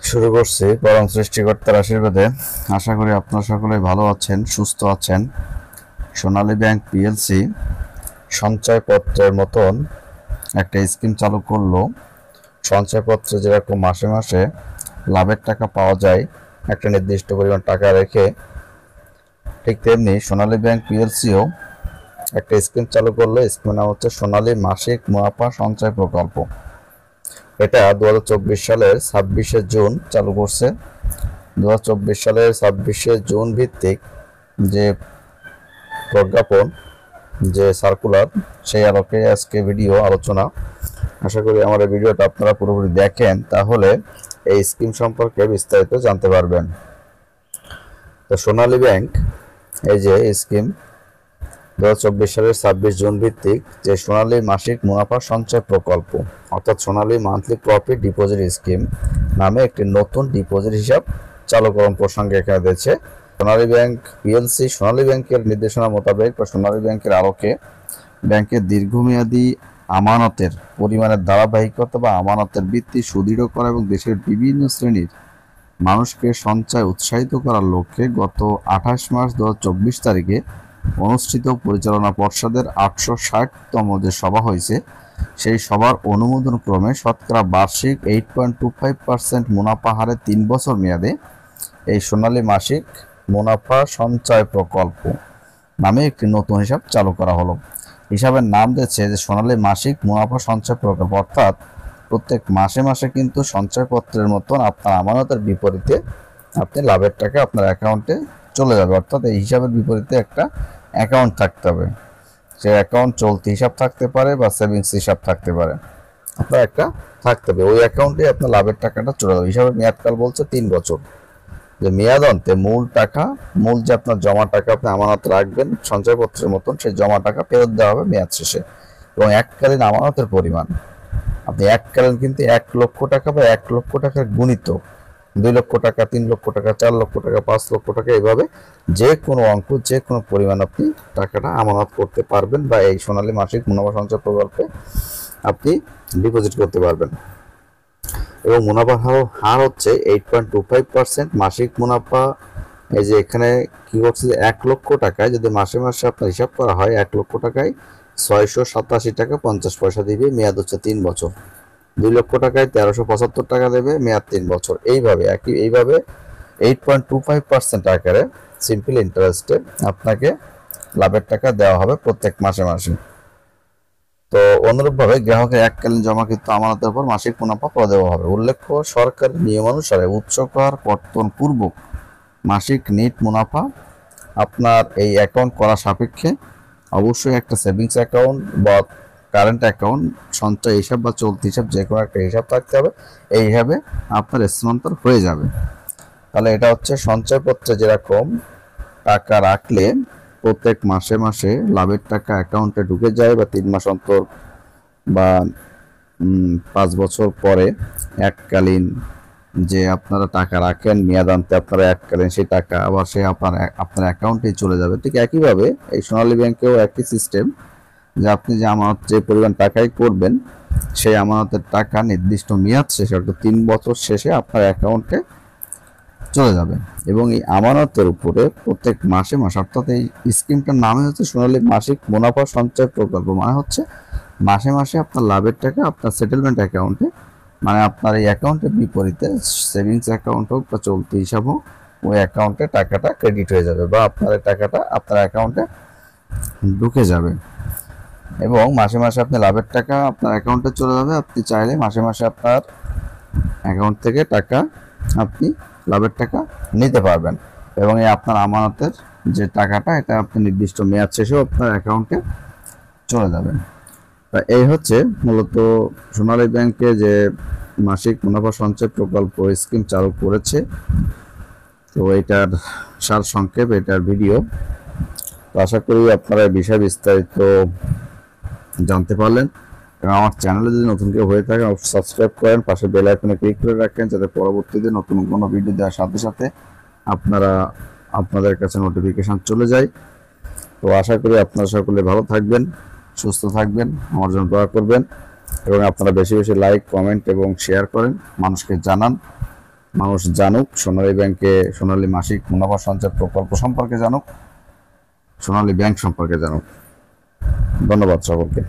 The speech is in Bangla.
শুরু করছি পরম সৃষ্টিকর্তার আশীর্বাদে। আশা করি আপনারা সকলে ভালো আছেন, সুস্থ আছেন। সোনালী ব্যাংক পিএলসি সঞ্চয়পত্রের মতন একটা স্কিম চালু করলো। সঞ্চয়পত্রে যেরকম মাসে মাসে লাভের টাকা পাওয়া যায় একটা নির্দিষ্ট পরিমাণ টাকা রেখে, ঠিক তেমনি সোনালী ব্যাংক পিএলসিও একটা স্কিম চালু করলো। স্কিমের নাম হচ্ছে সোনালী মাসিক মুনাফা সঞ্চয় প্রকল্প। এটা 2024 সালের 26শে জুন চালু করছে। 2024 সালের 26শে জুন ভিত্তিক যে প্রজ্ঞাপন, যে সার্কুলার, সেই আলোকে আজকে ভিডিও আলোচনা। আশা করি আমার এই ভিডিওটা আপনারা পুরোপুরি দেখেন, তাহলে এই স্কিম সম্পর্কে বিস্তারিত জানতে পারবেন। তো সোনালী ব্যাংক এই যে স্কিম 2024 সালের 26 জুন ভিত্তিক যে সোনালী মাসিক মুনাফা সঞ্চয় প্রকল্প, অর্থাৎ সোনালী মান্থলি প্রফিট ডিপোজিট স্কিম নামে একটি নতুন ডিপোজিট হিসাব চালুকরণ প্রসঙ্গে এখানে দিয়েছে। সোনালী ব্যাংক পিএলসি সোনালী ব্যাংকের নির্দেশনা মোতাবেক বা সোনালী ব্যাংকের আলোকে ব্যাংকের দীর্ঘমেয়াদী আমানতের পরিমাণের ধারাবাহিকতা বা আমানতের ভিত্তি সুদৃঢ় করা এবং দেশের বিভিন্ন শ্রেণীর মানুষকে সঞ্চয় উৎসাহিত করার লক্ষ্যে গত 28 মার্চ 2024 তারিখে অনুষ্ঠিত পরিচালনা পর্ষদের 860তম যে সভা হয়েছে, সেই সভার অনুমোদন ক্রমে শতকরা বার্ষিক 8.25% মুনাফা হারে 3 বছর মেয়াদে এই সোনালী মাসিক মুনাফা সঞ্চয় প্রকল্প নামে একটি নতুন হিসাব চালু করা হলো। হিসাবের নাম দিয়েছে যে সোনালী মাসিক মুনাফা সঞ্চয় প্রকল্প, অর্থাৎ প্রত্যেক মাসে মাসে কিন্তু সঞ্চয়পত্রের মতন আপনার আমানতের বিপরীতে আপনি লাভের টাকা আপনার অ্যাকাউন্টে চলে যাবে। অর্থাৎ এই হিসাবের বিপরীতে একটা অ্যাকাউন্ট থাকতে হবে। সে অ্যাকাউন্ট চলতি হিসাব থাকতে পারে বা সেভিংস হিসাব থাকতে পারে, আপনার একটা থাকতে হবে। ওই অ্যাকাউন্টে আপনার লাভের টাকাটা চলে যাবে। হিসাবের মেয়াদকাল বলছে 3 বছর। যে মেয়াদ অন্তে মূল টাকা, মূল যে আপনার জমা টাকা আপনি আমানত রাখবেন সঞ্চয়পত্রের মতন, সেই জমা টাকা ফেরত দেওয়া হবে মেয়াদ শেষে। এবং এককালীন আমানতের পরিমাণ আপনি এককালীন কিন্তু 1 লক্ষ টাকা বা 1 লক্ষ টাকার গুণিত 2 লক্ষ টাকা, 3 লক্ষ টাকা, 4 লক্ষ টাকা, 5 লক্ষ টাকা, এইভাবে যে কোনো অঙ্ক, যে কোনো পরিমাণ আপনি টাকাটা আমানত করতে পারবেন বা এই সোনালী মাসিক মুনাফা সঞ্চয় প্রকল্পে আপনি ডিপোজিট করতে পারবেন। এবং মুনাফার হার হচ্ছে 8.25% মাসিক মুনাফা। এই যে এখানে কি করছে, 1 লক্ষ টাকায় যদি মাসে মাসে আপনার হিসাব করা হয়, 1 লক্ষ টাকায় 687 টাকা 50 পয়সা দিবে, মেয়াদ হচ্ছে 3 বছর। 2 লক্ষ টাকায় 1375 টাকা দেবে, মেয়াদ 3 বছর। এইভাবে 8.25% আকারে সিম্পল ইন্টারেস্টে আপনাকে লাভের টাকা দেওয়া হবে প্রত্যেক মাসে মাসে। তো অনুরূপভাবে গ্রাহকের এককালীন জমাকৃত আমানতের উপর মাসিক মুনাফা দেওয়া হবে। উল্লেখ্য, সরকারের নিয়মানুসারে উচ্চ কর কর্তন পূর্বক মাসিক নেট মুনাফা আপনার এই অ্যাকাউন্ট করা সাপেক্ষে অবশ্যই একটা সেভিংস অ্যাকাউন্ট বা কারেন্ট অ্যাকাউন্ট, সঞ্চয় হিসাব বা চলতি হিসাব, যে কোনো একটা হিসাব থাকতে হবে। এই হিসাবে আপনার স্থানান্তর হয়ে যাবে। তাহলে এটা হচ্ছে সঞ্চয়পত্রে যেরকম টাকা রাখলে প্রত্যেক মাসে মাসে লাভের টাকা অ্যাকাউন্টে ঢুকে যায়, বা 3 মাস অন্তর বা 5 বছর পরে এককালীন যে আপনারা টাকা রাখেন মেয়াদান্তে, আপনারা এককালীন সেই টাকা আবার সে আপনার অ্যাকাউন্টেই চলে যাবে। ঠিক একইভাবে এই সোনালী ব্যাংকেও একই সিস্টেম, যে আপনি যে আমানত যে পরিমাণ টাকাই করবেন, সেই আমানতের টাকা নির্দিষ্ট মেয়াদ শেষে অর্থাৎ 3 বছর শেষে আপনার অ্যাকাউন্টে চলে যাবে। এবং এই আমানতের উপরে প্রত্যেক মাসে মাসে, অর্থাৎ এই স্কিমটার নামে হচ্ছে সোনালী মাসিক মুনাফা সঞ্চয় প্রকল্প, মানে হচ্ছে মাসে মাসে আপনার লাভের টাকা আপনার সেটেলমেন্ট অ্যাকাউন্টে, মানে আপনার এই অ্যাকাউন্টের বিপরীতে সেভিংস অ্যাকাউন্ট হোক বা চলতি হিসাব হোক, ওই অ্যাকাউন্টে টাকাটা ক্রেডিট হয়ে যাবে বা আপনার এই টাকাটা আপনার অ্যাকাউন্টে ঢুকে যাবে। এবং মাসে মাসে আপনি লাভের টাকা আপনার অ্যাকাউন্টে চলে যাবে। আপনি চাইলে মাসে মাসে আপনার অ্যাকাউন্ট থেকে টাকা আপনি লাভের টাকা নিতে পারবেন। এবং এই আপনার আমানতের যে টাকাটা, এটা আপনি নির্দিষ্ট মেয়াদ শেষেও আপনার অ্যাকাউন্টে চলে যাবেন। তা এই হচ্ছে মূলত সোনালী ব্যাংকে যে মাসিক মুনাফা সঞ্চয় প্রকল্প স্কিম চালু করেছে। তো এটার সার সংক্ষেপ, এটার ভিডিও। তো আশা করি আপনারা এই বিষয়ে বিস্তারিত জানতে পারলেন। এবং আমার চ্যানেলে যদি নতুন কেউ হয়ে থাকে অবশ্যই সাবস্ক্রাইব করেন, পাশে বেল আইকনে ক্লিক করে রাখেন, যাতে পরবর্তীতে নতুন কোনো ভিডিও দেওয়ার সাথে সাথে আপনাদের কাছে নোটিফিকেশন চলে যায়। তো আশা করি আপনারা সকলে ভালো থাকবেন, সুস্থ থাকবেন, আমার জন্য দোয়া করবেন এবং আপনারা বেশি বেশি লাইক, কমেন্ট এবং শেয়ার করেন, মানুষকে জানান। মানুষ জানুক, সোনালী ব্যাংকে সোনালী মাসিক মুনাফা সঞ্চয় প্রকল্প সম্পর্কে জানুক, সোনালী ব্যাংক সম্পর্কে জানুক। ধন্যবাদ সকলকে।